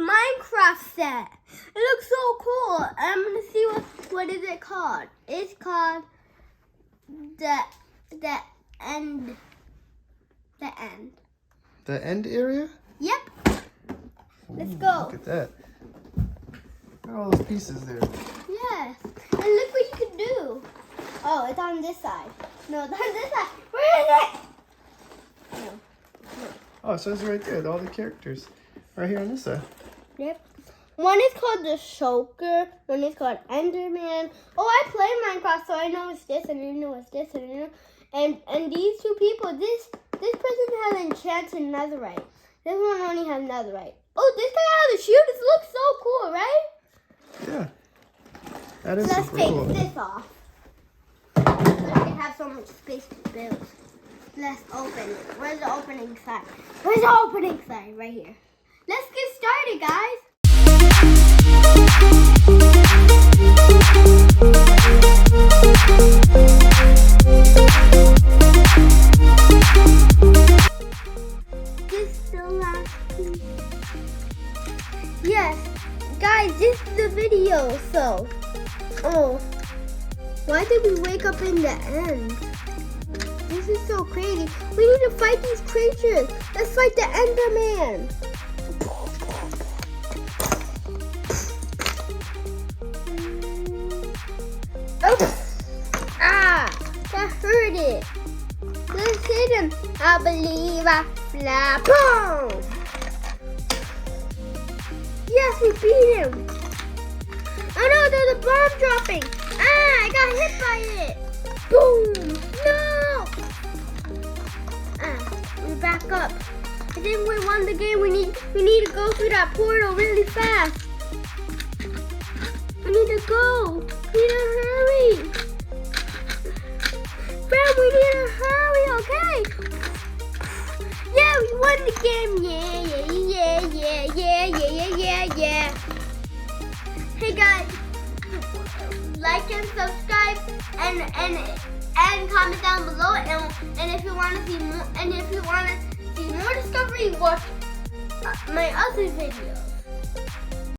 Minecraft set. It looks so cool. I'm gonna see what is it called. It's called the end. The end. The end area? Yep. Let's go. Look at that. Look at all those pieces there. Yes. And look what you can do. Oh, it's on this side. No, it's on this side. Where is it? No. Oh, it says right there, all the characters. Right here on this side. Yep. One is called the Shulker. One is called Enderman. Oh, I play Minecraft, so I know it's this, and I know it's this, and I know. And these two people, this person has enchanted netherite. This one only has netherite. Oh, this guy has a shield. This looks so cool, right? Yeah. That is Let's super take cool. this off. So I can have so much space to build. Let's open it. Where's the opening side? Where's the opening side? Right here. Let's get started, guys. This is the last piece. Yes, guys, this is the video. So, why did we wake up in the end? This is so crazy. We need to fight these creatures. Let's fight the Enderman. Oh. Ah, that hurt it. Let's hit him. I believe I fly. Boom. Yes, we beat him. Oh no, there's a bomb dropping. Ah, I got hit by it. Boom. No. We back up. I think we won the game. We need to go through that portal really fast. We need to go. We need to hurry. Fran, we need to hurry, okay? Yeah, we won the game. Yeah. Hey guys, like and subscribe and comment down below. And if you want to see more, more discovery, watch my other videos.